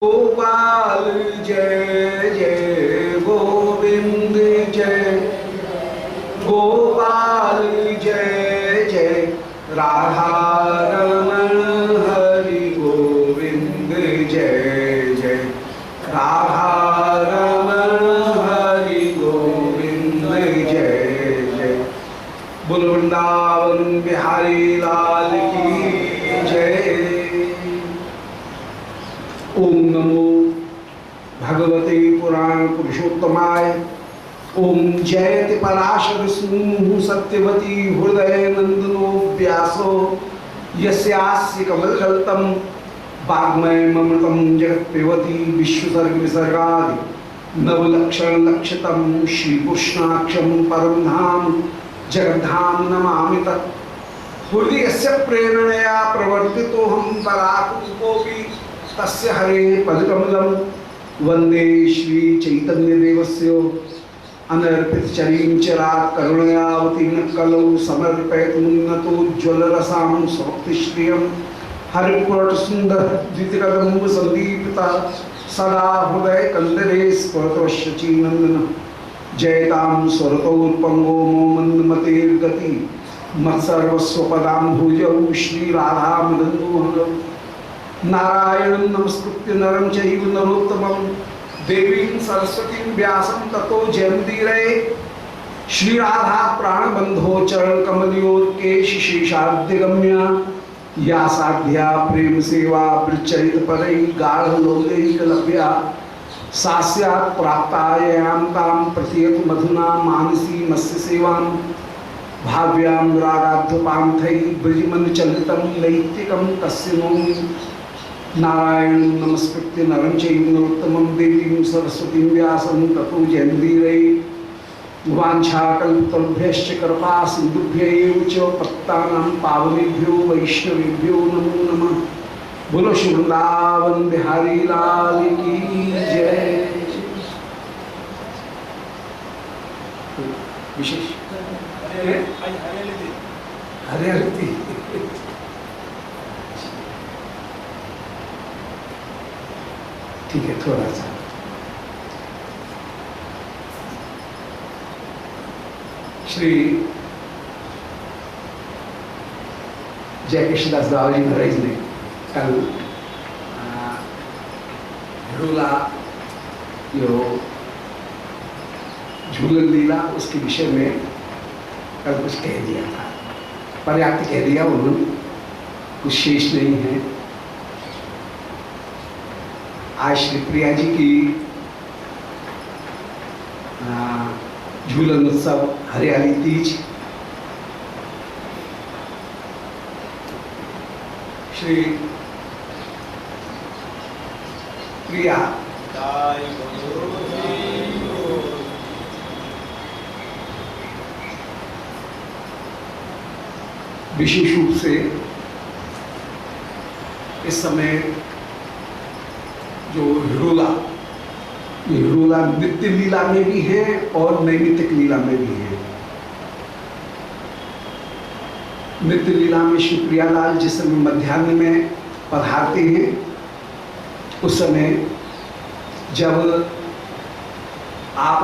गोपाल जय जय गोविंद जय गोपाल जय जय राधा रमण हरि गोविंद जय जय राधा रमण हरि गोविंद जय जय बोल वृंदावन बिहारी लाल की जय। ओम नमो भगवते पुराण पुरुषोत्तमाय। ओम जयति पराशर सिंह सत्यवती हृदय नंदनो व्यासो यस्यास्य कमलदलतम वाग्मय ममृतं जगत्पिबती विश्वसर्ग विसर्गादि नवलक्षण लक्षितम श्रीकृष्णाक्षं परम धाम जगद्धाम नमामि तत्। हृदयस्य प्रेरणया प्रवर्तितो हम पराकुकोपि तस्य हरे पदकमलं वंदे श्री चैतन्य देवस्य अनर्पित चरीं चिरात् करुणयावतीर्णः कलौ समर्पयतुन्नतोज्ज्वल रसां स्वक्तिश्रियं हरिपुरट सुंदर द्वितिकदम्ब संदीपिता सदा हृदय कंदरे स्फुरतवश्यची नंदन जयतां स्वरतोर्पंगो मोमन्मतेर्गति मत्सर्वस्वपदाम्भुजौ श्री राधा मदन्दोहनौ नारायण नमस्कृत्य नरं चैव नरोत्तमं देवीं सरस्वतीं व्यासं ततो जयमुदीरये। श्री राधा प्राणबंधो चरण कमलयोर्केश शेषाद्यगम्या या साध्या प्रेम सेवा प्रचरित परई गाढ़ लोकैकलभ्या सास्यात् प्राप्तायां तां प्रतीयत मधुना मानसी मत्स्य सेवां भाव्यां रागाध्वपान्थै ब्रजमन चलितं नैतिकं तस्य नौमि नारायण नमस्कृत्य नरं चैव नरोत्तमं देवीं सरस्वतीं व्यासं ततो जयमुदीरये। वाञ्छाकल्पतरुभ्यश्च कृपा सिन्धुभ्यैव च पतितानां पावनेभ्यो वैष्णवेभ्यो नमो नमः। बोलो श्री वृंदावन बिहारी लाल की जय। विशेष हरियाली ठीक है, थोड़ा सा श्री जय कृष्णदास बाबा जी महाराज ने कल झूला जो झूलन लीला उसके विषय में कल कुछ कह दिया था, पर्याप्त कह दिया, उन्होंने कुछ शेष नहीं है। आज श्री प्रिया जी की झूलन उत्सव हरियाली तीज श्री प्रिया विशेष रूप से इस समय जो हिरोला नित्य लीला में भी है और नैमित्तिक लीला में भी है। नित्य लीला में श्री प्रियालाल जिस समय मध्याह्न में पधारते हैं उस समय जब आप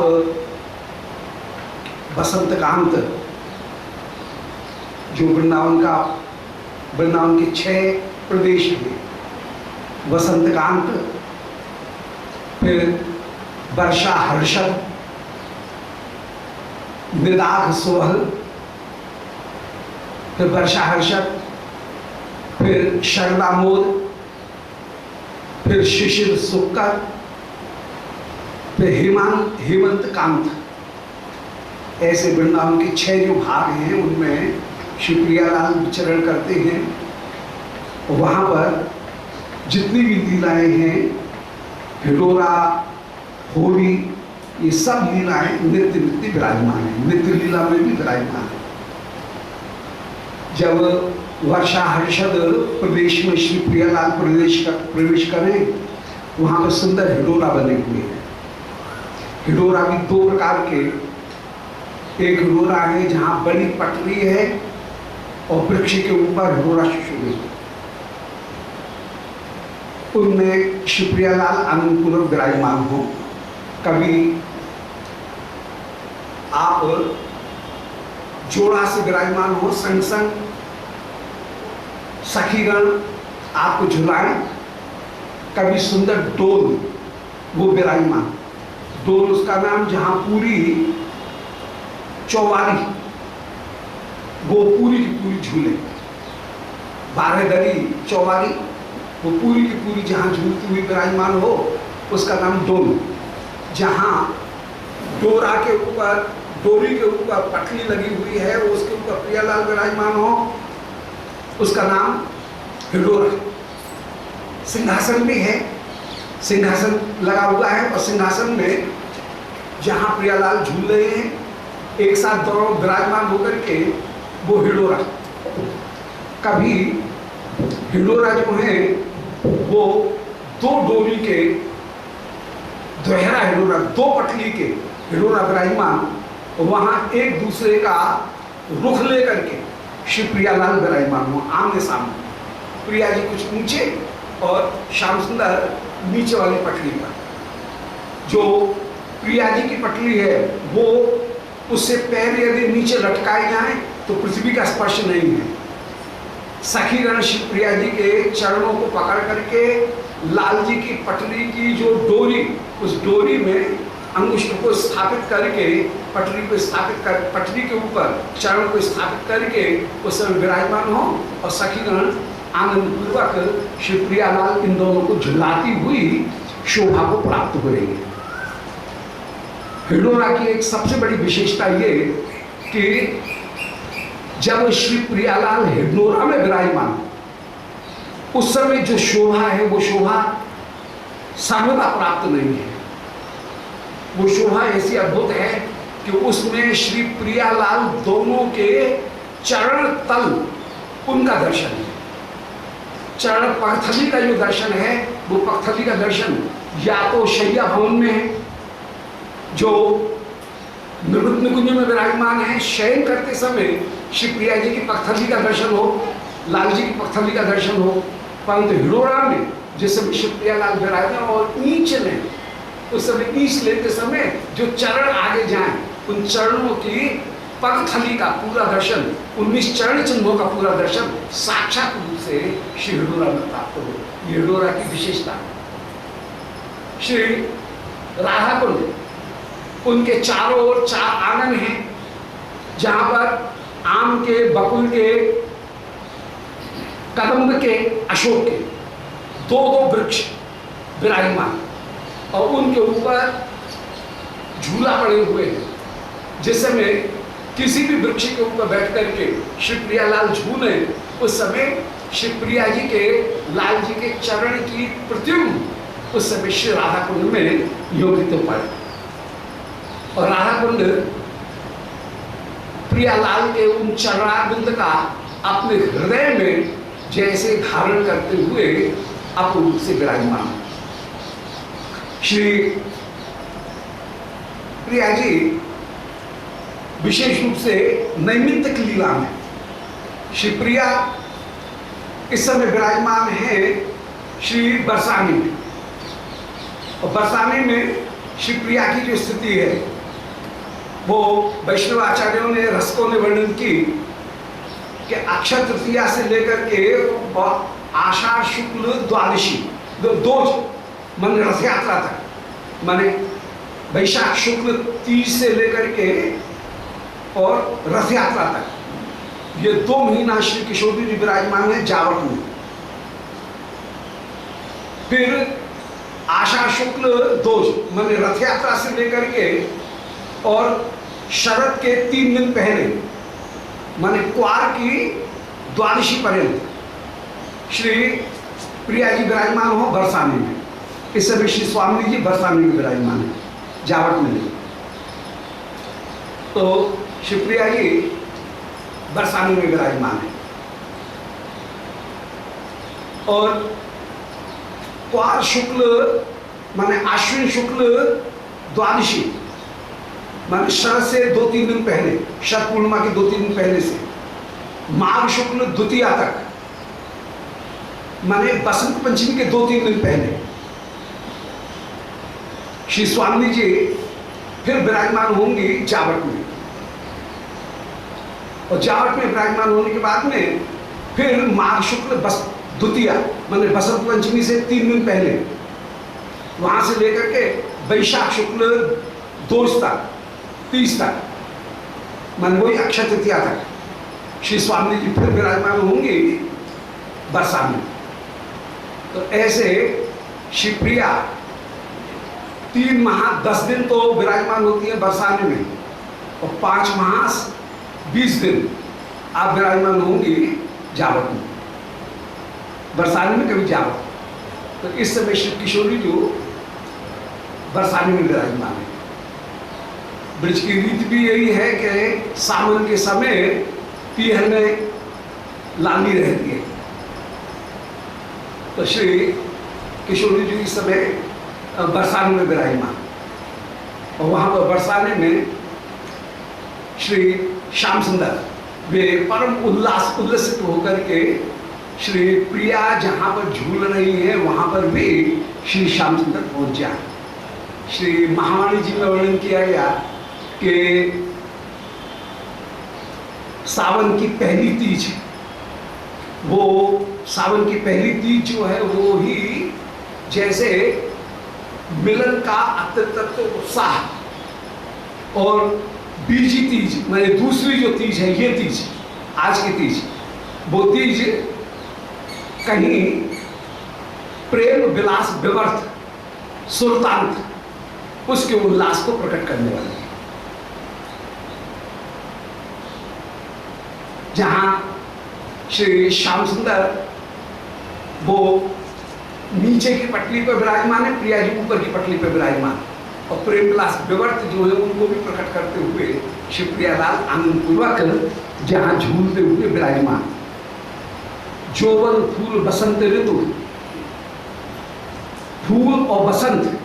बसंत कांत जो वृंदावन के 6 प्रदेश हैं, वसंत कांत, फिर वर्षा हर्षद, निदाघ सोहल, फिर वर्षा हर्षद, फिर शरदामोद, फिर शिशिर सुक्कर, फिर हेमंत कांत, ऐसे वृंदावन के 6 जो भाग हैं उनमें श्री प्रियालाल विचरण करते हैं। वहाँ पर जितनी भी लीलाएं हैं, हिडोरा, होली, ये सब लीलाएं नित्य नित्य विराजमान है, नित्य लीला में भी विराजमान है। जब वर्षा हर्षद प्रदेश में श्री प्रियालाल प्रवेश करें, वहाँ पर सुंदर हिडोरा बने हुए हैं। हिडोरा भी 2 प्रकार के, एक हिडोरा है जहाँ बड़ी पटरी है और वृक्ष के ऊपर हिडोरा शुरू है, उनमें शिवप्रियालाल आनंदपूर्वक विराजमान हो। कभी आप जोड़ा से विराजमान हो, संग संग सखीगण आपको झुलाएं। कभी सुंदर डोल वो विराजमान, डोल उसका नाम, जहां पूरी चौवारी वो पूरी की पूरी झूले, 12 दरी चौवारी वो पूरी की पूरी जहां झूलती हुई विराजमान हो, उसका नाम डोल। जहां डोरा के ऊपर, डोरी के ऊपर पटली लगी हुई है, उसके ऊपर प्रियालाल विराजमान हो, उसका नाम हिडोरा। सिंहासन भी है, सिंहासन लगा हुआ है, और सिंहासन में जहां प्रियालाल झूल रहे हैं, एक साथ दोनों विराजमान होकर के वो हिडोरा। कभी हिडोरा जो है वो 2 डोरी के, दोहरा हिडोरा, 2 पटली के हिडोरा विराजमान, वहां एक दूसरे का रुख लेकर के श्री प्रियालाल विराजमान हो, आमने सामने। प्रिया जी कुछ ऊंचे और श्याम सुंदर नीचे वाली पटली पर। जो प्रिया जी की पटली है वो, उससे पैर यदि नीचे लटकाए जाएं तो पृथ्वी का स्पर्श नहीं है। सखीगण श्री प्रिया जी के चरणों को पकड़ करके लाल जी की पटली की जो डोरी, उस डोरी में अंगुष्ठ को स्थापित करके, पटली को स्थापित कर, पटली के ऊपर चरण को स्थापित करके उस समय विराजमान हो, और सखीगण आनंद पूर्वक श्री प्रियालाल इन दोनों को झुलाती हुई शोभा को प्राप्त हो रही है। हिडोरा की एक सबसे बड़ी विशेषता ये कि जब श्री प्रियालाल हिडोरा में विराजमान, उस समय जो शोभा है वो शोभा सर्वदा प्राप्त नहीं है। वो शोभा ऐसी अद्भुत है कि उसमें श्री प्रियालाल दोनों के चरण तल उनका दर्शन है। चरण पगथली का जो दर्शन है, वो पगथली का दर्शन या तो शैया भवन में है, जो निवृत्त निकुंज में विराजमान है, शयन करते समय श्री प्रिया जी की पगथली का दर्शन हो, लाल जी की पगथली का दर्शन हो, परंतु हिडोरा में जिस समय श्री प्रियालाल विराजमान और ईंच लें, उस समय ईंच लेते समय जो चरण आगे जाएं, उन चरणों की पगथली का पूरा दर्शन, 19 चरण चिन्हों का पूरा दर्शन साक्षात रूप से श्री हिडोरा में प्राप्त हो। ये हिडोरा की विशेषता। श्री राधा कुंड, उनके चारों ओर 4 आंगन हैं, जहां पर आम के, बकुल के, कदम्ब के, अशोक के 2-2 वृक्ष विराजमान, और उनके ऊपर झूला पड़े हुए हैं। जिस समय किसी भी वृक्ष के ऊपर बैठ करके श्री प्रियालाल झूले, उस समय श्री प्रिया जी के, लाल जी के चरण की प्रतिबिंब उस समय श्री राधा कुंड में योगित पड़े, और राधा कुंड प्रियालाल के उन चरणारविंद का अपने हृदय में जैसे धारण करते हुए अपूर्व रूप से विराजमान। श्री प्रिया जी विशेष रूप से नैमित्तिक लीला में श्री प्रिया इस समय विराजमान है श्री बरसाने में, और बरसाने में श्री प्रिया की जो स्थिति है वो वैष्णव आचार्यों ने, रसकों ने वर्णन की कि अक्षय तृतीया से लेकर के आषाढ़ शुक्ल द्वादशी, दोज मन रथ यात्रा तक, माने वैशाख शुक्ल 30 से लेकर के और रथ यात्रा तक, ये 2 महीना श्री किशोर जी विराजमान है जावट में। फिर आषाढ़ शुक्ल दोज माने रथ यात्रा से लेकर के और शरद के 3 दिन पहले माने क्वार की द्वादशी पर्यंत श्री प्रिया जी विराजमान हो बरसाने में। इस समय श्री स्वामी जी बरसाने में विराजमान है, जावट में नहीं। तो श्री प्रिया जी बरसाने में विराजमान है, और क्वार शुक्ल माने आश्विन शुक्ल द्वादशी माने शरद से 2-3 दिन पहले, शरद पूर्णिमा के 2-3 दिन पहले से माघ शुक्ल द्वितीया तक, माने बसंत पंचमी के 2-3 दिन पहले श्री स्वामी जी फिर विराजमान होंगी जावट में, और जावट में विराजमान होने के बाद में फिर माघ शुक्ल द्वितीया माने बसंत पंचमी से 3 दिन पहले, वहां से लेकर के वैशाख शुक्ल 2 तक 30 तक माने वही अक्षय तृतीया तक श्री स्वामी जी फिर विराजमान होंगी बरसा में। तो ऐसे शिवप्रिया 3 माह 10 दिन तो विराजमान होती है बरसाने में, और 5 मास 20 दिन आप विराजमान होंगी जावट में, बरसाने में कभी जावट। तो इस समय श्री किशोरी जो बरसाने में विराजमान है। ब्रज की रीति भी यही है कि सावन के समय पीहर में लाली रहती है, तो श्री किशोरी जी इस समय बरसाने में विराजमान, और वहाँ पर बरसाने में श्री श्याम सुंदर वे परम उल्लसित होकर के श्री प्रिया जहाँ पर झूल रही है वहाँ पर भी श्री श्याम सुंदर पहुँच जाए। श्री महावाणी जी में वर्णन किया गया कि सावन की पहली तीज, वो सावन की पहली तीज जो है वो ही जैसे मिलन का अत्यंत उत्साह, और बीजी तीज माने दूसरी जो तीज है, ये तीज आज की तीज, वो तीज कहीं प्रेम विलास विवर्त सुरतांत उसके उल्लास को प्रकट करने वाली है। जहां श्री श्याम सुंदर वो नीचे की पटली पर विराजमान है, प्रिया जी ऊपर की पटली पर विराजमान, और प्रेम विलास विवर्त जो है उनको भी प्रकट करते हुए शिवप्रियालाल आनंद पूर्वक जहां झूलते हुए विराजमान। जोवन फूल बसंत ऋतु, फूल और बसंत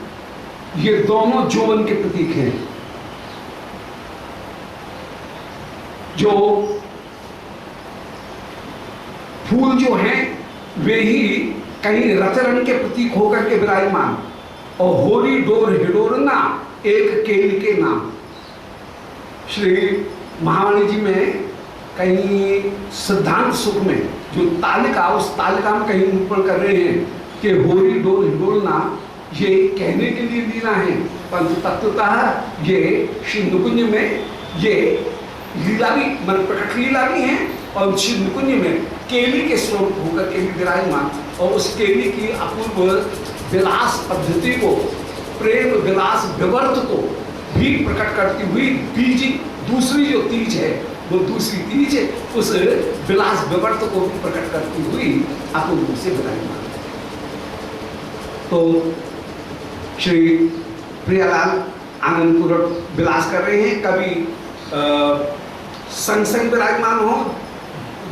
ये दोनों जोवन के प्रतीक हैं। जो फूल जो हैं वे ही कहीं रतरंग के प्रतीक होकर के विराजमान, और होरी डोर हिडोरना एक केल के नाम। श्री महावाणी जी में कहीं सिद्धांत सुख में जो तालिका, उस तालिका में कहीं निरूपण कर रहे हैं कि होरी डोर हिडोरना ये कहने के लिए लीला है, परंतु तत्वतः ये श्री नुकुंज में ये लीला भी मन प्रकट लीला भी है, और श्री नुकुंज में केली के स्वरूप होकर के भी विराजमान, और उस केली की अपूर्व विलास पद्धति को, प्रेम विलास विवर्त को भी प्रकट करती हुई बीज दूसरी जो तीज है वो दूसरी तीज उस विलास विवर्त को भी प्रकट करती हुई अपूर्व रूप से विराजमान। तो श्री प्रियालाल आनंदपूर्वक विलास कर रहे हैं, कभी संग संग विराजमान हो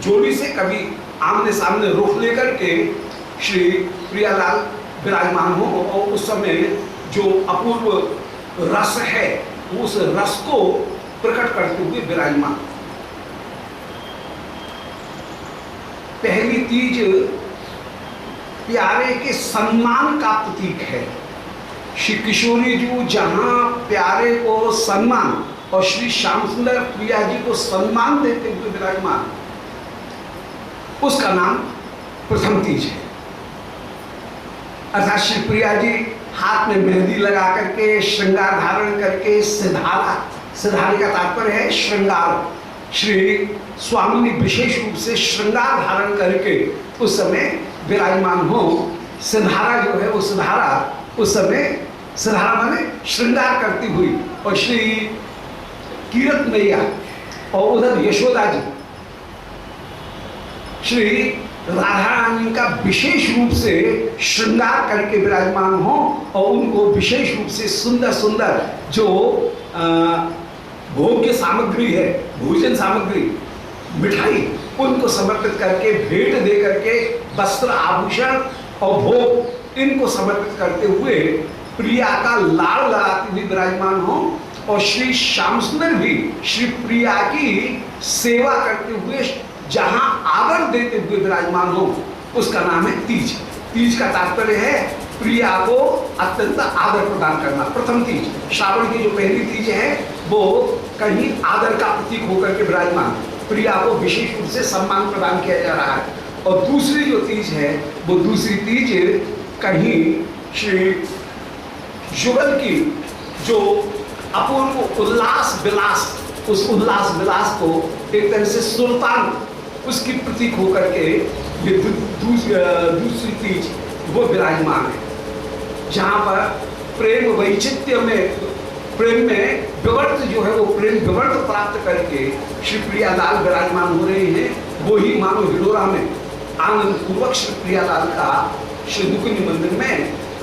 जोड़ी से, कभी आमने सामने रुख लेकर के श्री प्रियालाल विराजमान हो, और उस समय जो अपूर्व रस है उस रस को प्रकट करते हुए विराजमान। पहली तीज प्यारे के सम्मान का प्रतीक है। श्री किशोरी जी जहां प्यारे को सम्मान और श्री श्याम सुंदर प्रिया जी को सम्मान देते हुए विराजमान, उसका नाम प्रथम तीज है। अर्थात श्री प्रिया जी हाथ में मेहंदी लगा करके श्रृंगार धारण करके सिधारा, सिधारे का तात्पर्य है श्रृंगार, श्री स्वामी ने विशेष रूप से श्रृंगार धारण करके उस समय विराजमान हो। सिधारा जो है वो सिधारा उस समय, सिधारा माने श्रृंगार करती हुई, और श्री कीरत मैया और उधर यशोदा जी श्री राधा रानी का विशेष रूप से श्रृंगार करके विराजमान हो, और उनको विशेष रूप से सुंदर सुंदर जो भोग्य सामग्री है, भोजन सामग्री, मिठाई, उनको समर्पित करके, भेंट दे करके, वस्त्र आभूषण और भोग इनको समर्पित करते हुए प्रिया का लाड़ लगाते हुए विराजमान हो, और श्री श्याम सुंदर भी श्री प्रिया की सेवा करते हुए जहां आदर देते हुए विराजमान हो, उसका नाम है तीज। तीज का तात्पर्य है प्रिया को अत्यंत आदर प्रदान करना। प्रथम तीज, श्रावण की जो पहली तीज है वो कहीं आदर का प्रतीक होकर के विराजमान, प्रिया को विशेष रूप से सम्मान प्रदान किया जा रहा है। और दूसरी जो तीज है वो दूसरी तीज कहीं श्री युगल की जो अपूर्व उल्लास विलास, उस उल्लास विलास को एक तरह से सुल्तान उसकी प्रतीक होकर के ये दूसरी तीज वो विराजमान है, जहाँ पर प्रेम वैचित्य में, प्रेम में विवर्त जो है वो प्रेम विवर्त प्राप्त करके श्री प्रियालाल विराजमान हो रहे हैं। वो ही मानो हिडोरा में आनंद पूर्वक श्री प्रियालाल का श्री मुकुंद मंदिर में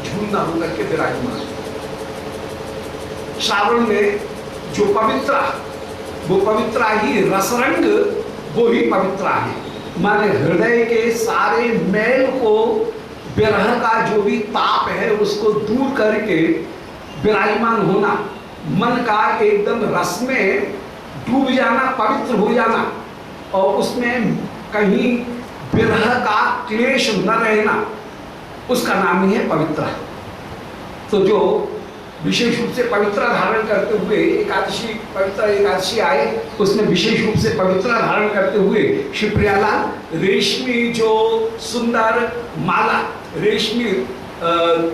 झूलना होकर के विराजमान। श्रावण में जो पवित्रा, वो पवित्रा ही रसरंग, वो ही पवित्रा है, माने हृदय के सारे मैल को, विरह का जो भी ताप है उसको दूर करके विराजमान होना, मन का एकदम रस में डूब जाना, पवित्र हो जाना, और उसमें कहीं विरह का क्लेश न रहना, उसका नाम ही है पवित्रा। तो जो विशेष रूप से पवित्रा धारण करते हुए एकादशी, पवित्र एकादशी आए, उसमें विशेष रूप से पवित्रा धारण करते हुए श्री प्रियालाल रेशमी जो सुंदर माला, रेशमी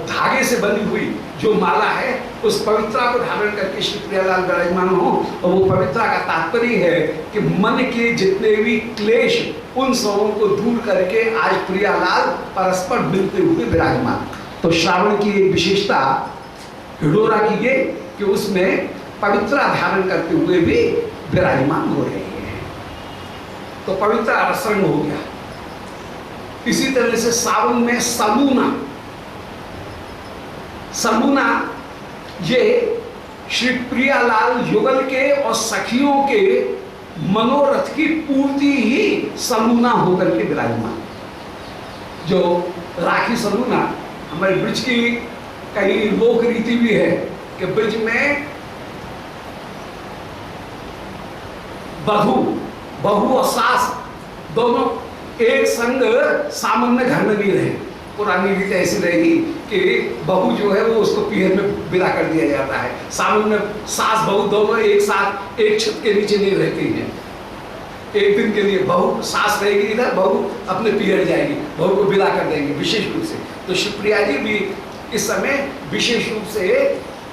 धागे से बनी हुई जो माला है, उस पवित्रा को धारण करके श्री प्रियालाल विराजमान हो। और वो पवित्रा का तात्पर्य है कि मन के जितने भी क्लेश, उन सबों को दूर करके आज प्रियालाल परस्पर मिलते हुए विराजमान। तो श्रावण की एक विशेषता हिडोरा की ये कि उसमें पवित्रा धारण करते हुए भी विराजमान हो रहे हैं। तो पवित्रा रसरंग हो गया। इसी तरह से सावन में समूना, समूना ये श्री प्रियालाल युगल के और सखियों के मनोरथ की पूर्ति ही समूना होकर के विराजमान। जो राखी समूना हमारे ब्रज की कई लोक रीति भी है कि ब्रज में बहू और सास दोनों एक संग सामान्य घर में नहीं रहे। पुरानी रीति ऐसी रहेगी कि बहू जो है वो उसको पीहर में विदा कर दिया जाता है, सामान्य सास बहू दोनों एक साथ एक छत के नीचे नहीं रहती हैं। एक दिन के लिए बहू सास रहेगी इधर, बहू अपने पीहर जाएगी, बहू को विदा कर देंगे विशेष रूप से। तो शिवप्रिया जी भी इस समय विशेष रूप से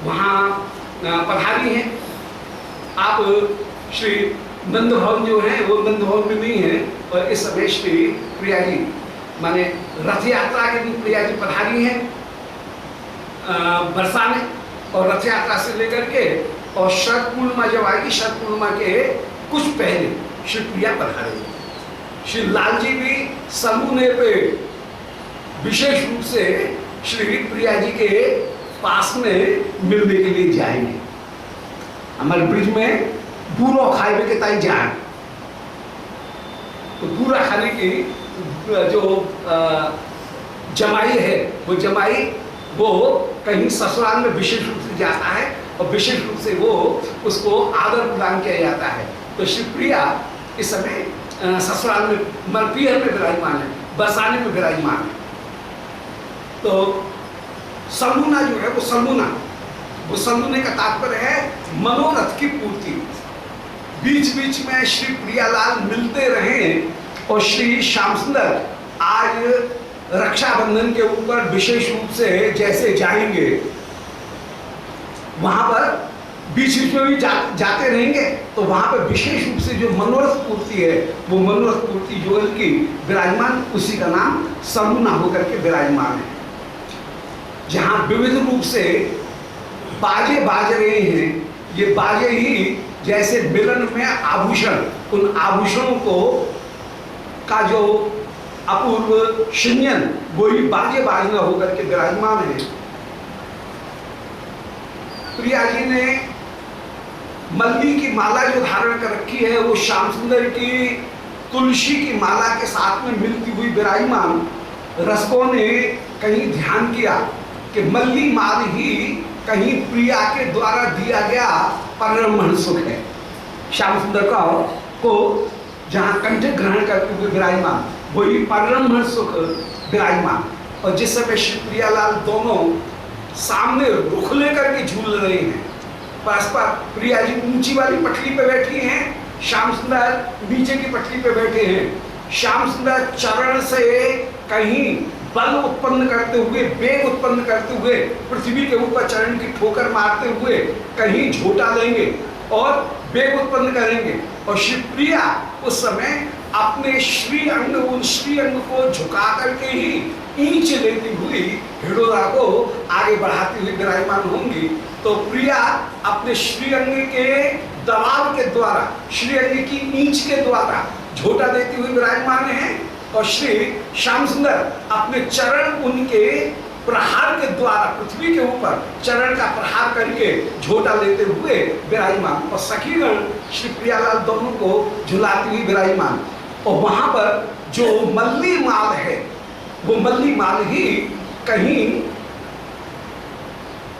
वहाँ पधारी हैं। आप श्री नंद भवन जो है वो नंद भवन में नहीं है, और इस समय श्री प्रिया जी माने रथ यात्रा के दिन प्रिया जी पधारी हैं बरसा में, और रथ यात्रा से लेकर के और शरद पूर्णिमा जब आएगी, शरद पूर्णिमा के कुछ पहले श्री प्रिया पधारेंगे। श्री लाल जी भी समूने पे विशेष रूप से श्री प्रिया जी के पास में मिलने के लिए जाएंगे। हमारे ब्रिज में बूरो खाए के ताई जाए, तो बूरा खाने की जो जमाई है, वो जमाई वो कहीं ससुराल में विशेष रूप से जाता है, और विशेष रूप से वो उसको आदर प्रदान किया जाता है। तो शिवप्रिया इस समय ससुराल में मलपीहर में विराजमान है, बरसाने में विराजमान है। तो समूना जो है वो समूने का तात्पर्य है मनोरथ की पूर्ति। बीच बीच में श्री प्रियालाल मिलते रहे, और श्री श्याम सुंदर आज रक्षाबंधन के ऊपर विशेष रूप से जैसे जाएंगे, वहां पर बीच बीच में भी जाते रहेंगे, तो वहां पर विशेष रूप से जो मनोरथ पूर्ति है, वो मनोरथ पूर्ति युगल की विराजमान, उसी का नाम समूना होकर के विराजमान है। जहाँ विविध रूप से बाजे बाज रहे हैं, ये बाजे ही जैसे मिलन में आभूषण, उन आभूषणों को का जो अपूर्व शिन्यन, वही बाजे बाजना होकर के विराजमान है। प्रिया जी ने मल्ली की माला जो धारण कर रखी है, वो श्याम सुंदर की तुलसी की माला के साथ में मिलती हुई विराजमान। रसकों ने कहीं ध्यान किया कि मल्ली माल ही कहीं प्रिया के द्वारा दिया गया परम सुख है। श्याम सुंदर को जहाँ कंठ ग्रहण करते हुए विराजमान, वही परब्रह्म सुख विराजमान। और जिस समय श्री प्रियालाल दोनों सामने रुख लेकर के झूल रहे हैं, परस्पर प्रिया जी ऊंची वाली पटरी पे बैठी हैं, श्याम सुंदर नीचे की पटरी पे बैठे हैं। श्याम सुंदर चरण से कहीं बल उत्पन्न करते हुए, वेग उत्पन्न करते हुए पृथ्वी के ऊपर चरण की ठोकर मारते हुए कहीं झोटा लेंगे और वेग उत्पन्न करेंगे। और श्री प्रिया उस समय अपने श्री अंग को झुका करके ही ईंच लेती हुई हिडोरा को आगे बढ़ाती हुई विराजमान होंगी। तो प्रिया अपने श्री अंग के दबाव के द्वारा, श्री अंग की ईंच के द्वारा झोटा देती हुई विराजमान है, और श्री श्याम सुंदर अपने चरण उनके प्रहार के द्वारा पृथ्वी के ऊपर चरण का प्रहार करके झोटा लेते हुए विराजमान। और सखीगण श्री प्रियालाल दोनों को झुलाती हुई विराजमान। और वहां पर जो मल्ली माल है, वो मल्ली माल ही कहीं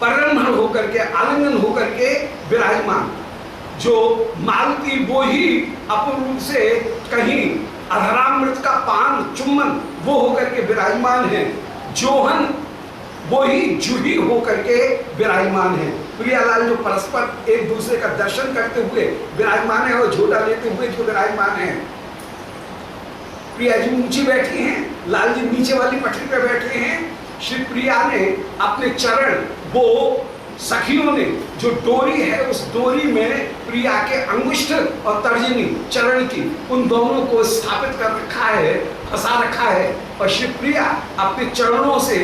परब्रह्म होकर के, आलिंगन होकर के विराजमान। जो मालती वो ही अपूर्ण रूप से कहीं अधरामृत का पान चुम्बन वो होकर के विराजमान है। जोहन वो ही जूही होकर के विराजमान है। प्रियालाल जो परस्पर एक दूसरे का दर्शन करते हुए विराजमान है और झोटा लेते हुए जो विराजमान है। प्रिया जी ऊंची बैठी हैं, लाल जी नीचे वाली पटरी पे बैठे हैं। श्री प्रिया ने अपने चरण, वो सखियों ने जो डोरी है उस डोरी में प्रिया के अंगुष्ठ और तर्जनी चरण की, उन दोनों को स्थापित कर रखा है, फंसा रखा है। और श्री प्रिया अपने चरणों से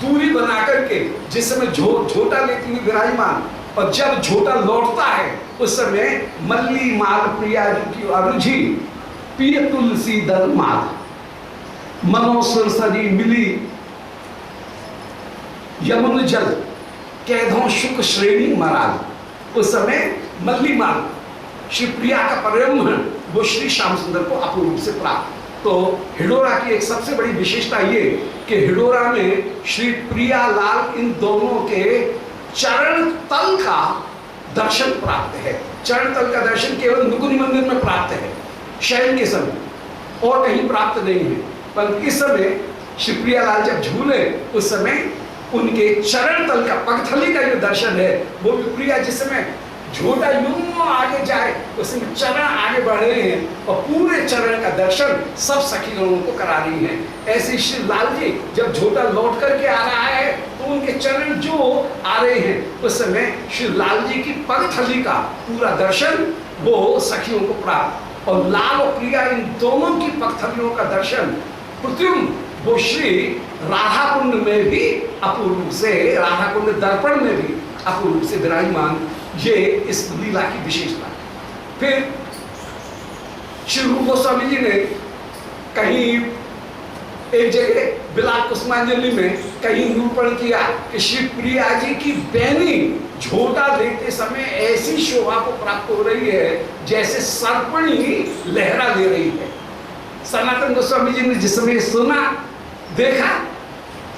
दूरी बना करके जिस समय झोटा लेती हुई विराजमान, और जब झोटा लौटता है उस समय मल्ली माल प्रिया जी की अरुझी पिय तुलसी दल माल मनोसर सरी मिली यमुन जल कैधों शुक श्रेणी मराल। उस समय मल्ली माल श्री प्रिया का परब्रह्म वो श्री श्याम सुंदर को अपूर्ण रूप से प्राप्त। तो हिडोरा की एक सबसे बड़ी विशेषता ये कि हिडोरा में श्री प्रियालाल इन दोनों के चरण तल का दर्शन प्राप्त है। चरण तल का दर्शन केवल नुकुनी मंदिर में प्राप्त है, शयन के समय और कहीं प्राप्त नहीं है। पर इस समय श्री प्रियालाल जब झूले उस समय उनके चरण तल का, पगथली का जो दर्शन है, वो भी प्रिया जिस समय झोटा यूं आगे जाए उसमें चरण आगे बढ़ रहे हैं और पूरे चरण का दर्शन सब सखीगणों को करा रही हैं। ऐसे श्री लाल जी जब झोटा लौट करके आ रहा है तो उनके चरण जो आ रहे हैं उस समय श्री लाल जी की पगथली का पूरा दर्शन वो सखियों को प्राप्त। और लाल और प्रिया इन दोनों की पगथलियों का दर्शन प्रत्युम वो श्री राधा कुंड में भी अपूर्ण रूप से, राधा कुंड दर्पण में भी अपूर्ण रूप से विराजमान। ये इस लीला की विशेषता। फिर श्री रूप गोस्वामी जी ने कहीं एक जगह बिलाप कुसुमांजलि में कहीं निरूपण किया कि श्री प्रिया जी की बैनी झोटा लेते समय ऐसी शोभा को प्राप्त हो रही है जैसे सर्पणी लहरा ले रही है। सनातन गोस्वामी जी ने जिस समय सुना, देखा,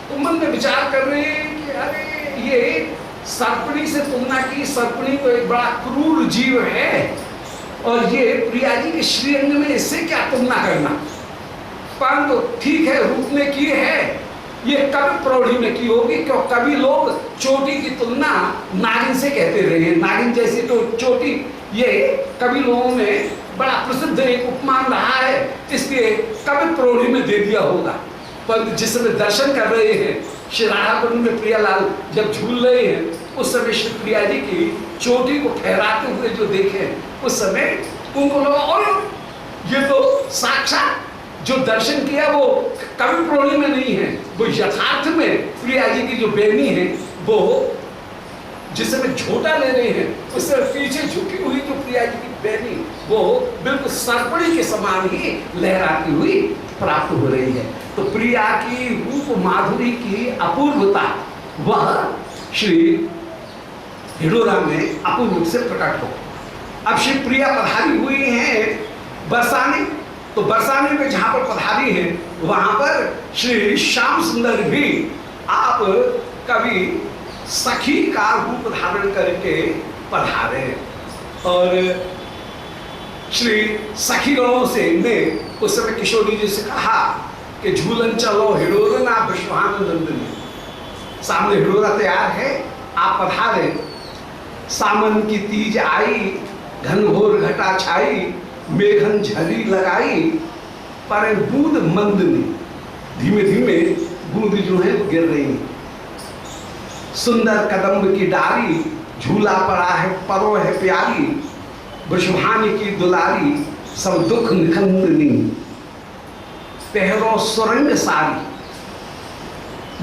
तो मन में विचार कर रहे हैं कि अरे ये सर्पणी से तुलना की, सर्पणी तो एक बड़ा क्रूर जीव है और ये प्रिया जी के श्रीअंग में इससे क्या तुलना करना। परंतु तो ठीक है, रूप में की है, ये कभी प्रौढ़ी में की होगी, क्यों कभी लोग चोटी की तुलना नागिन से कहते रहे हैं। नागिन जैसी तो चोटी, ये कभी लोगों में बड़ा प्रसिद्ध एक उपमान रहा है, इसलिए कभी प्रौढ़ी में दे दिया होगा। पर जिस समय दर्शन कर रहे हैं श्री राधा कुंड में प्रियालाल जब झूल रहे हैं उस समय श्री प्रिया जी की चोटी को फहराते हुए जो देखे उस समय उनको लगा और ये तो साक्षात जो दर्शन किया वो कभी प्रौढ़ी में नहीं है, वो यथार्थ में प्रिया जी की जो बेनी है वो जिस समय झोटा ले रहे हैं उस समय पीछे झुकी हुई जो प्रिया जी की बेनी वो बिल्कुल सर्पणी के समान ही लहराती हुई प्राप्त हो रही है। तो प्रिया की रूप माधुरी की अपूर्वता वह श्री हिडोरा में अपूर्ण रूप से प्रकट हो। अब श्री प्रिया पधारी हुई हैं बरसाने, तो बरसाने में जहां पर पधारी है वहां पर श्री श्याम सुंदर भी आप कभी सखी का रूप धारण करके पधारे। और श्री सखीगणों से ने उस समय किशोरी जी से कहा कि झूलन चलो हिडोरना विश्वान नंदनी, सामने हिडोरा तैयार है, आप पधारे। सामन की तीज आई, घनघोर घटा छाई, मेघन झरी लगाई, पर बूंद मंदनी, धीमे धीमे बूंद जो है वो गिर रही। सुंदर कदम्ब की डारी, झूला पड़ा है परो है प्यारी, वृषभानी की दुलारी, सब दुख निखंदनी। पहरो सुरंग सारी,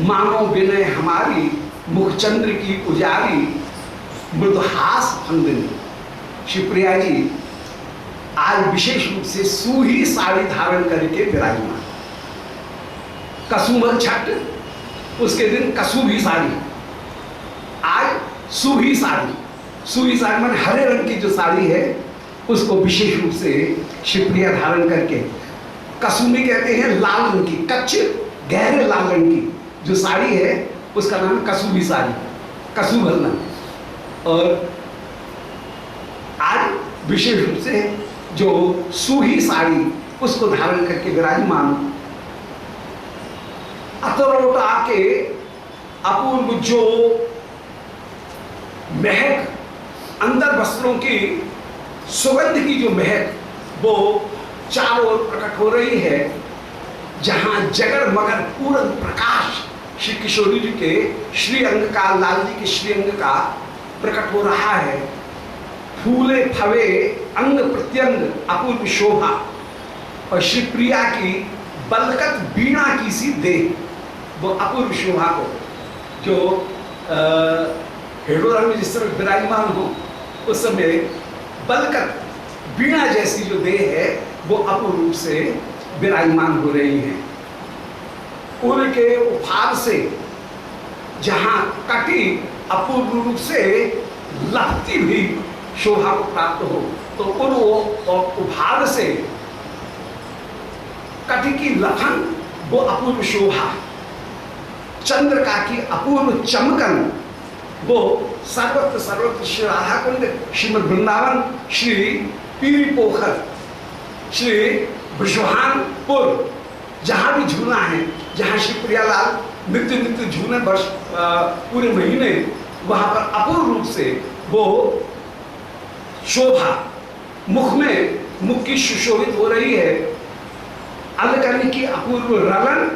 मानो विनय हमारी, मुखचंद्र की उजारी, मृदुहास फंदनी। शिवप्रिया जी आज विशेष रूप से सूही साड़ी धारण करके विराजमान। कसुमल छठ, उसके दिन कसुभी साड़ी, आज सूही साड़ी। सूही साड़ी माने हरे रंग की जो साड़ी है उसको विशेष रूप से शिवप्रिया धारण करके, कसुमी कहते हैं लाल रंग की, कच्चे गहरे लाल रंग की जो साड़ी है उसका नाम कसुभी साड़ी, कसुभलना। और आज विशेष रूप से जो सूही साड़ी उसको धारण करके विराजमान। अतरोटा के अपूर्व जो महक, अंदर वस्त्रों की सुगंध की जो महक वो चारों ओर प्रकट हो रही है। जहां जगर मगर पूर्ण प्रकाश श्री किशोरी जी के श्रीअंग का, लाल जी के श्रीअंग का प्रकट हो रहा है। फूले फवे अंग प्रत्यंग अपूर्व शोभा, और श्री प्रिया की बलकत बीणा की सी देह, वो अपूर्व शोभा को जो हिडोरा में जिस तरह विराजमान हो उस समय बलकत बीणा जैसी जो देह है वो अपूर्व रूप से विराजमान हो रही है। उनके उपहार से जहां कटी अपूर्व रूप से लहती हुई शोभा को प्राप्त हो, तो उन उपहार से कटी की लखन वो अपूर्व शोभा, चंद्रका की अपूर्व चमकन वो सर्वत्र सर्वत्र श्री राधा कुंड, श्रीमद वृंदावन, श्री पीरी पोखर, श्री विश्वहानपुर, जहां भी झूला है, जहां श्री प्रियालाल नित्य नित्य झूले वर्ष पूरे महीने, वहां पर अपूर्व रूप से वो शोभा, मुख में मुख की सुशोभित हो रही है। अलकनी की अपूर्व रलन,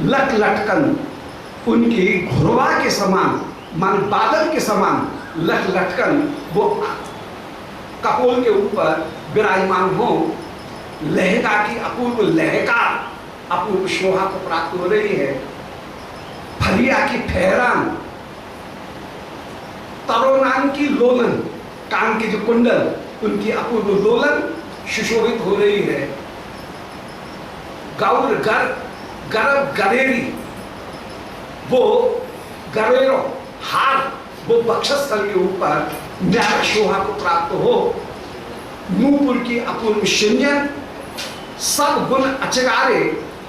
लट लटकन उनकी घुरवा के समान, मान बादल के समान लट लटकन वो कपोल के ऊपर विराजमान हो। लहका की अपूर्व लहका, अपूर्व शोभा को प्राप्त हो रही है। फलिया की फहरान, तरोनान की लोलन, कान के जो कुंडल उनकी अपूर्व लोलन सुशोभित हो रही है। गौर गर गरब गरेरी, वो गरेरो हार वो वक्षस्थल के ऊपर न्याय शोभा को प्राप्त हो। नूपुर की अपूर्व सिंजन, सब गुण अचगारे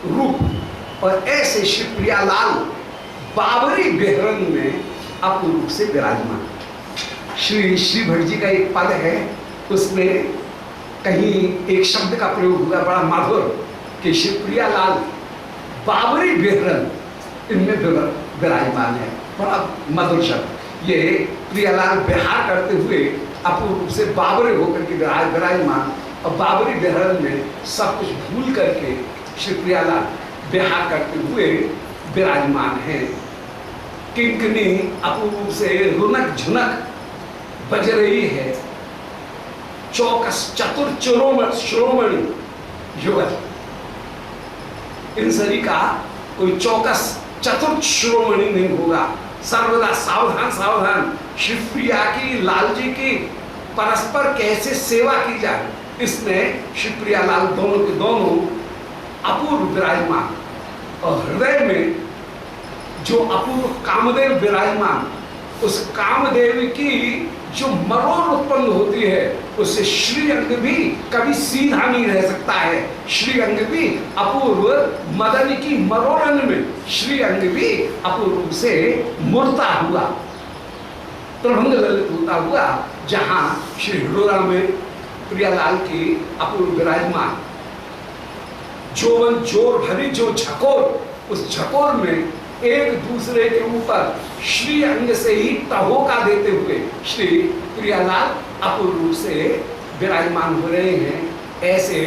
रूप, और ऐसे श्री प्रियालाल बाबरी बेहरन में अपूर्व रूप से विराजमान। श्री भट्ट जी का एक पद है, उसमें कहीं एक शब्द का प्रयोग हुआ बड़ा मधुर कि श्री प्रियालाल बाबरी बेहरन इनमें विराजमान है, बड़ा मधुर शब्द। ये प्रियालाल विहार करते हुए अपूर्व रूप से बाबरे होकर के विराजमान, और बाबरी बेहरन में सब कुछ भूल करके श्री प्रियालाल विहार करते हुए विराजमान है। किंकनी अपूर्व रूप से रुनक झुनक बज रही है। चौकस चतुर श्रोमणि युगल, इन सभी का कोई चौकस चतुर श्रोमणि नहीं होगा, सर्वदा सावधान सावधान। शिवप्रिया की, लाल जी की परस्पर कैसे सेवा की जाए, इसमें शिवप्रिया लाल दोनों के दोनों अपूर्व विराजमान। और हृदय में जो अपूर्व कामदेव विराजमान, उस कामदेव की जो मरोड़ उत्पन्न होती है उससे श्रीअंग भी कभी सीधा नहीं रह सकता है। श्रीअंग भी अपूर्व मदन की मरोड़न में श्रीअंग भी अपूर्व रूप से मुड़ता हुआ, प्रभंग ललित होता हुआ, जहाँ श्री हिडोरा में प्रियालाल की अपूर्व विराजमान, जोवन जोर भरी जो झकोर, उस झकोर में एक दूसरे के ऊपर श्री अंग से ही टहोका देते हुए श्री प्रियालाल अपूर्व रूप से विराजमान हो रहे हैं। ऐसे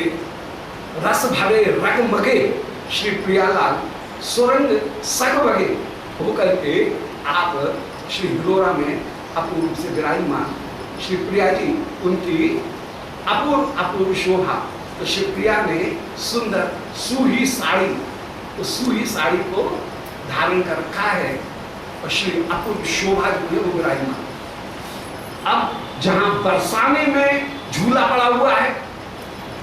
रस भरे रगमगे श्री प्रियालाल सुरंग सगमगे होकर के आप श्री हिलोरा में अपूर्व रूप से विराजमान। श्री प्रिया जी उनकी अपूर्व शोभा, तो श्री प्रिया ने सुंदर सूही साड़ी, उस सूही साड़ी को धारण कर रखा है और श्री अपूर्व शोभा जो है वो विराजमान। अब जहां बरसाने में झूला पड़ा हुआ है,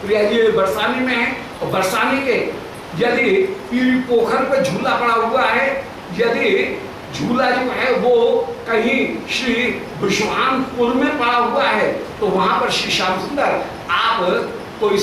प्रिया जी बरसाने में है, और बरसाने के यदि पीली पोखर पे झूला पड़ा हुआ है, यदि झूला जो है वो कहीं श्री विश्वानपुर में पड़ा हुआ है, तो वहां पर श्री श्याम सुंदर आप कोई